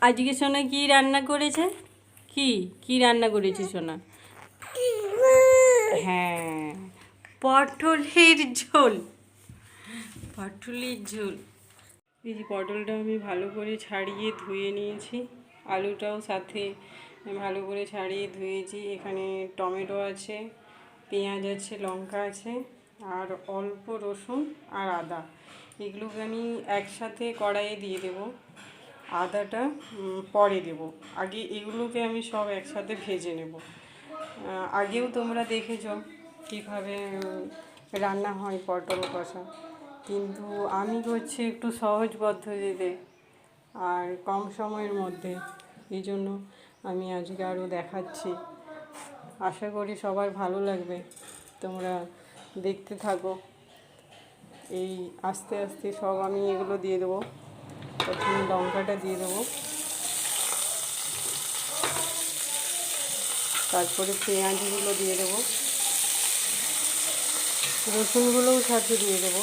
আজকে সোনা কি রান্না করেছে? কি কি রান্না করেছে সোনা? হ্যাঁ, পটলের ঝোল। পটলের ঝোল। এই যে পটলটা আমি ভালো করে ছাড়িয়ে ধুয়ে নিয়েছি, আলুটাও সাথে ভালো করে ছাড়িয়ে ধুয়েছি। এখানে টমেটো আছে, পেঁয়াজ আছে, লঙ্কা আছে, আর অল্প রসুন আর আদা। এগুলোকে আমি একসাথে কড়াইয়ে দিয়ে দেবো। আদাটা পরে দেব, আগে এগুলোকে আমি সব একসাথে ভেজে নেব। আগেও তোমরা দেখেছো কীভাবে রান্না হয় পটল কষা, কিন্তু আমি করছি একটু সহজ পদ্ধতিতে আর কম সময়ের মধ্যে। এই জন্য আমি আজকে আরও দেখাচ্ছি। আশা করি সবার ভালো লাগবে, তোমরা দেখতে থাকো। এই আস্তে আস্তে সব আমি এগুলো দিয়ে দেবো। প্রথমে লঙ্কাটা দিয়ে দেবো, তারপরে পেঁয়াজগুলো দিয়ে দেবো, রসুনগুলোও সাথে দিয়ে দেবো।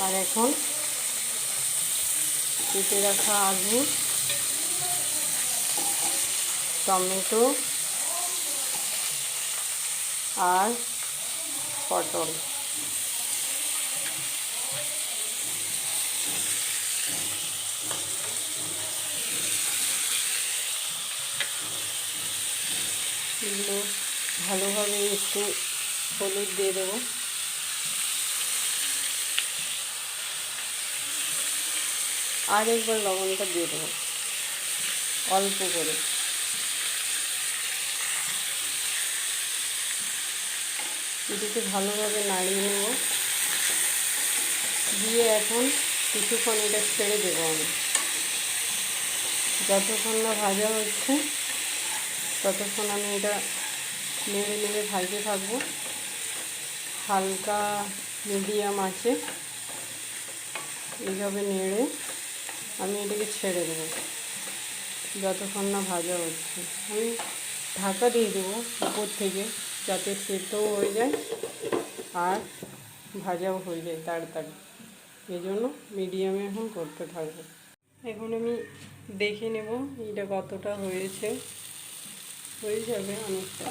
আর এখন কেটে রাখা আলু, টমেটো আর পটল এগুলো ভালোভাবে একটু হলুদ দিয়ে দেবো, আর একবার লবণটা দিয়ে দেবো অল্প করে। এটাকে ভালোভাবে নাড়িয়ে নেব, দিয়ে এখন কিছুক্ষণ এটা ছেড়ে দেবো আমি। যতক্ষণ না ভাজা হচ্ছে ততক্ষণ আমি এটা নেড়ে নেড়ে ভাজতে থাকবো হালকা মিডিয়াম আছে। এইভাবে নেড়ে আমি এটাকে ছেড়ে দেবো যতক্ষণ না ভাজা হচ্ছে। আমি ঢাকা দিয়ে দেবো উপর থেকে, যাতে সেদ্ধও হয়ে যায় আর ভাজাও হয়ে যায় তাড়াতাড়ি। এই জন্য মিডিয়ামে এখন করতে থাকবো। এখন আমি দেখে নেব এটা কতটা হয়েছে, হয়ে যাবে অনেকটা।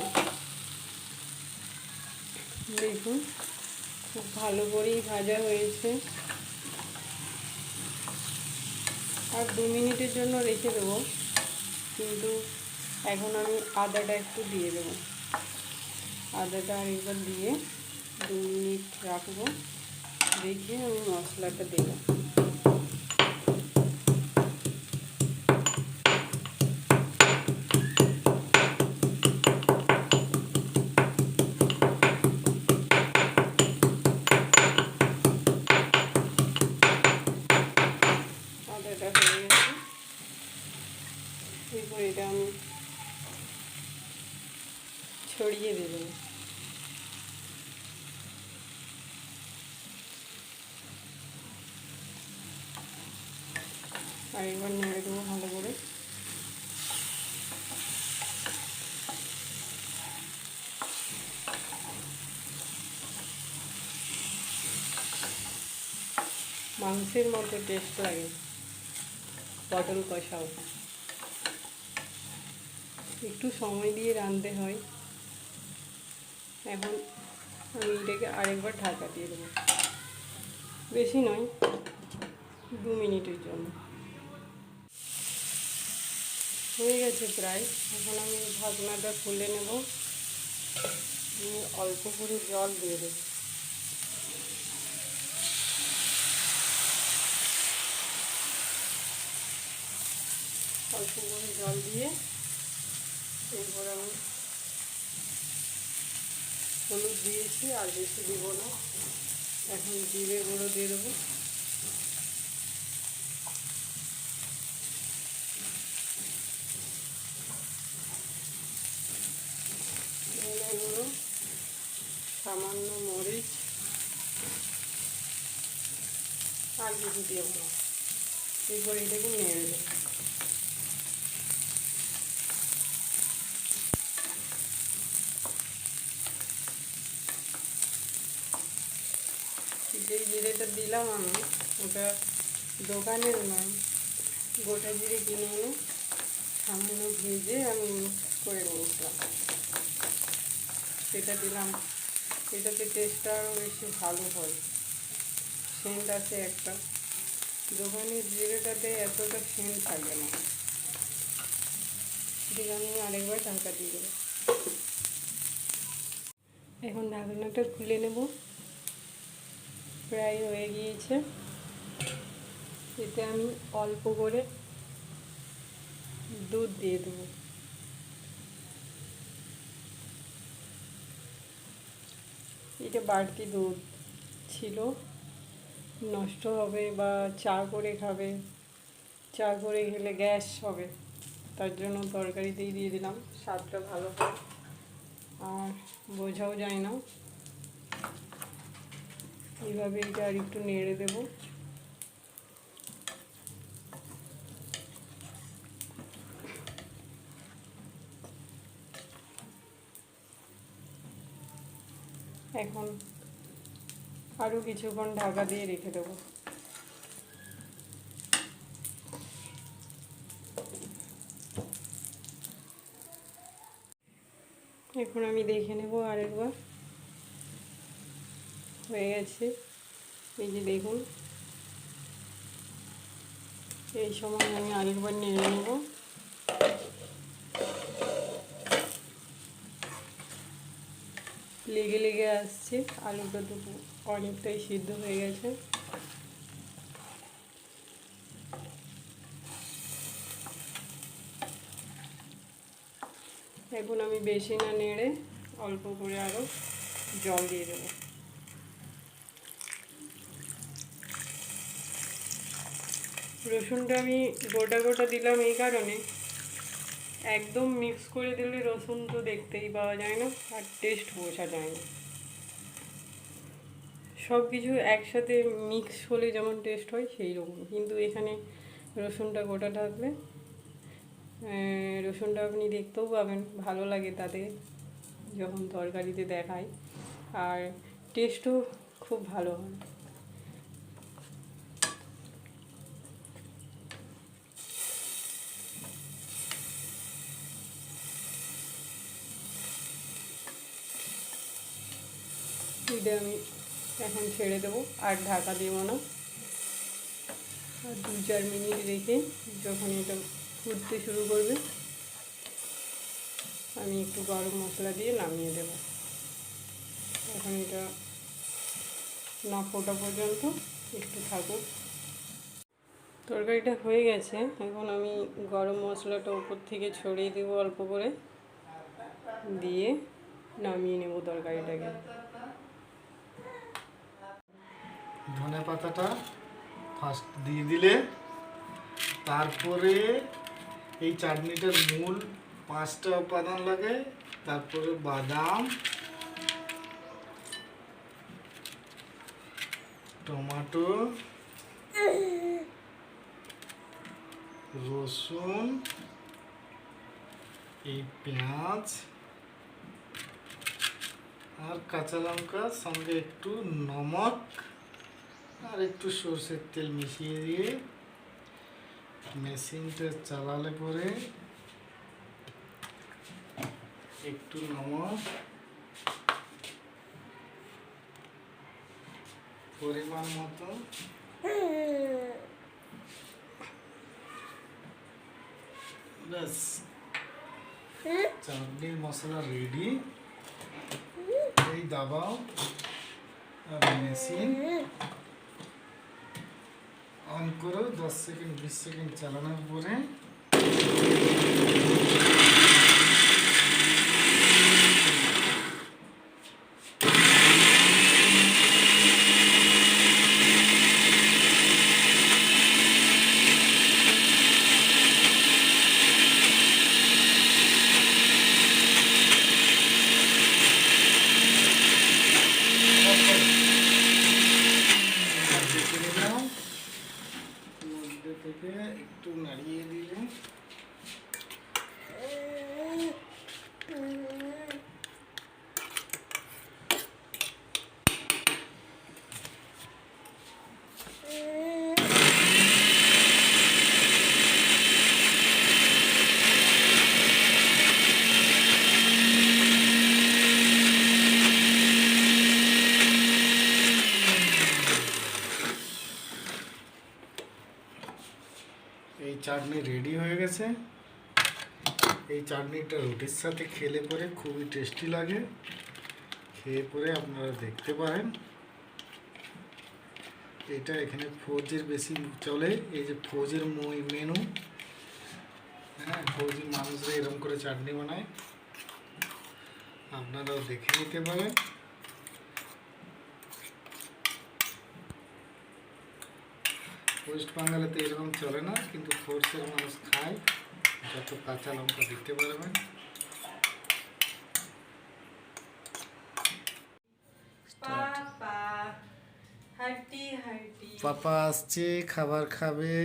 দেখুন খুব ভালো করেই ভাজা হয়েছে। আর 2 মিনিটের জন্য রেখে দেবো, কিন্তু এখন আমি আদাটা একটু দিয়ে দেবো। আদাটা আরেকবার দিয়ে 2 মিনিট রাখবো, রেখে আমি মশলাটা দেবো। আদাটা হয়ে গেছে, এরপর এটা আমি ছড়িয়ে দেবো। আর এবার নেড়ে দেবো ভালো করে। মাংসের মতো টেস্ট লাগে পটল কষাও, একটু সময় দিয়ে রাঁধতে হয়। এখন আমি এটাকে আরেকবার ঢাকা দিয়ে দেবো, বেশি নয়, 2 মিনিটের জন্য। হয়ে গেছে প্রায়। এখন আমি ঢাকনাটা খুলে নেব, অল্প করে জল দিয়ে দেব। অল্প করে জল দিয়ে এরপর আমি হলুদ দিয়েছি, আর বেশি দেবো না। এখন জিরে গুঁড়ো দিয়ে দেবো, ধনে গুঁড়ো, সামান্য মরিচ, আর কিছু দেবো না। এরপর এটাকে নেড়ে দেবো। যেই জিরেটা দিলাম আমি, ওটা দোকানের নয়, গোটা জিরে কিনে এনে সামান্য ভেজে আমি করে নিয়েছিলাম, সেটা দিলাম। এটাতে টেস্টটা আরও বেশি ভালো হয়, সেন্ট আছে একটা। দোকানের জিরেটাতে এতটা সেন্ট থাকে না। দিয়ে আমি আরেকবার ঢাকা দিয়ে দেবো। এখন ঢাকনাটা খুলে নেব। প্রায় হয়ে গিয়েছে। এতে আমি অল্প করে দুধ দিয়ে দেবো। এটা বাড়তি দুধ ছিল, নষ্ট হবে বা চা করে খাবে, চা করে খেলে গ্যাস হবে, তার জন্য তরকারিতেই দিয়ে দিলাম। স্বাদটা ভালো হয় আর বোঝাও যায় না। এইভাবে এটা আর একটু নেড়ে দেব। এখন আরও কিছুক্ষণ ঢাকা দিয়ে রেখে দেবো। এখন আমি দেখে নেব আরেকবার। হয়ে গেছে, এই যে দেখুন। এই সময় আমি আরেকবার নেড়ে নেব। লেগে লেগে আসছে, আলুটা তো অনেকটাই সিদ্ধ হয়ে গেছে। এখন আমি বেশি না নেড়ে অল্প করে আরও জল দিয়ে দেবো। রসুনটা আমি গোটা গোটা দিলাম এই কারণে, একদম মিক্স করে দিলে রসুন তো দেখতেই পাওয়া যায় না আর টেস্ট বোঝা যায় না। সব কিছু একসাথে মিক্স হলে যেমন টেস্ট হয় সেই রকম, কিন্তু এখানে রসুনটা গোটা থাকলে রসুনটা আপনি দেখতেও পাবেন, ভালো লাগে তাতে যখন তরকারিতে দেখায়, আর টেস্টও খুব ভালো হয়। এটা আমি এখন ছেড়ে দেবো, আর ঢাকা দেবো না। আর 2-4 মিনিট রেখে যখন এটা ফুটতে শুরু করবে আমি একটু গরম মশলা দিয়ে নামিয়ে দেব। এখন এটা না ফোটা পর্যন্ত একটু থাকুক। তরকারিটা হয়ে গেছে। এখন আমি গরম মশলাটা উপর থেকে ছড়িয়ে দেবো অল্প করে, দিয়ে নামিয়ে নেব তরকারিটাকে। ধনে পাতাটা ফার্স্ট দিয়ে দিলে, তারপরে এই চাটনিটার মূল 5টা উপাদান লাগে। তারপরে বাদাম, টমেটো, রসুন, এই পেঁয়াজ আর কাঁচা লঙ্কা, সঙ্গে একটু নমক আর একটু সরষের তেল মিশিয়ে দিয়ে মেশিনটা চালালে পরে একটু নমক, পরিমাণ মতো, ব্যাস চাটনির মশলা রেডি। এই দাবাও আর মেশিন অন করো, 10 সেকেন্ড 20 সেকেন্ড চালানোর পরে মধ্যে থেকে একটু নাড়িয়ে দিলে এই চাটনি রেডি হয়ে গেছে। এই চাটনিটা রুটির সাথে খেলে পরে খুবই টেস্টি লাগে। খেয়ে পরে আপনারা দেখতে পারেন। এটা এখানে ফৌজের বেশি চলে। এই যে ফৌজের মেনু, হ্যাঁ, ফৌজি মানুষরা এরকম করে চাটনি বানায়, আপনারাও দেখে নিতে পারেন। ওয়েস্ট বেঙ্গলে তো এরকম চলে না, কিন্তু ফোর্সের মানুষ খায়। যত কাঁচা লঙ্কা দিতে পারবেন। পাপা আসছে, খাবার খাবে।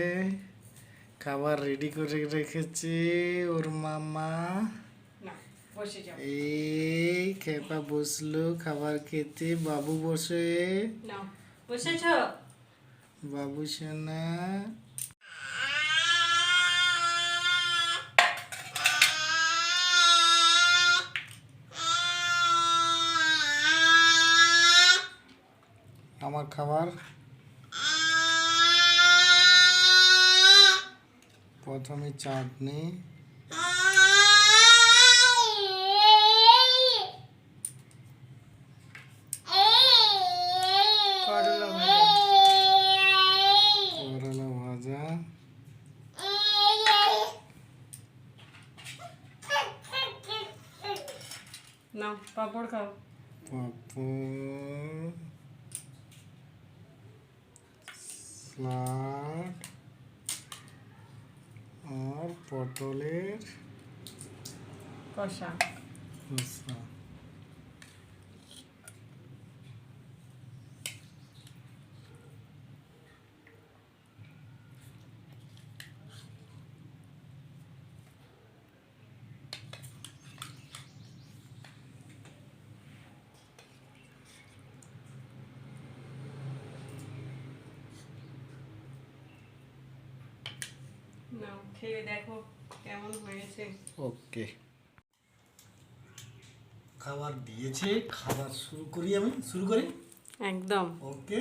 খাবার রেডি করে রেখেছে ওর মামা। এই খেপা বসলো খাবার খেতে। বাবু বসে, বসেছ বাবু সোনা। আমার খাবার প্রথমে চাটনি, করলা ভাজা, নাও পাপড় খাও। পাঁপড়, স্যালাড আর পটলের কষা। কষা। নাও খেয়ে দেখো কেমন হয়েছে। ওকে, খাবার দিয়েছে, খাবার শুরু করি। আমি শুরু করি একদম। ওকে।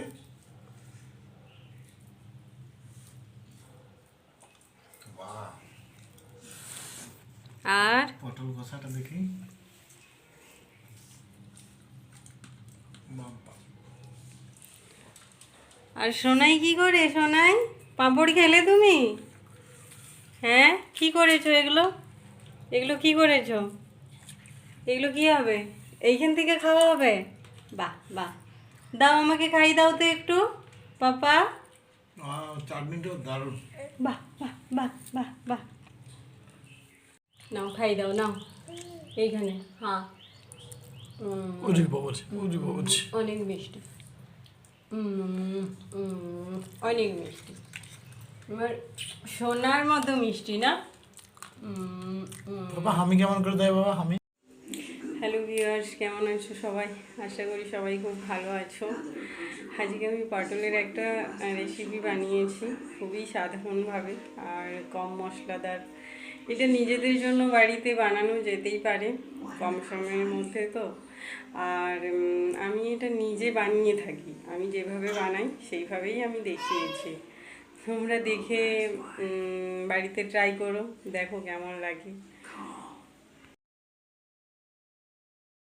বাহ, আর পটল কষাটা দেখি। বাবা, আর সোনাই কি করে? সোনাই পাঁপড় খেলে তুমি? হ্যাঁ, কি করেছো এগুলো? এগুলো কি করেছো? এগুলো কি হবে? এইখান থেকে খাওয়া হবে? বাহ বাহ, দাও আমাকে খাই দাও তো একটু পাপা। চাটনিটাও দারুণ। বাহ বাহ বাহ বাহ বাহ, নাও খাই দাও, নাও এইখানে। হ্যাঁ, অনেক মিষ্টি, অনেক মিষ্টি, এবার সোনার মতো মিষ্টি না? বাবা হামি কেমন করে দেয় বাবা হামি? হ্যালো ভিউয়ার্স, কেমন আছো সবাই? আশা করি সবাই খুব ভালো আছো। আজকে আমি পটলের একটা রেসিপি বানিয়েছি, খুবই সাধারণভাবে আর কম মশলাদার। এটা নিজেদের জন্য বাড়িতে বানানো যেতেই পারে কম সময়ের মধ্যে তো। আর আমি এটা নিজে বানিয়ে থাকি, আমি যেভাবে বানাই সেইভাবেই আমি দেখিয়েছি। তোমরা দেখে বাড়িতে ট্রাই করো, দেখো কেমন লাগে।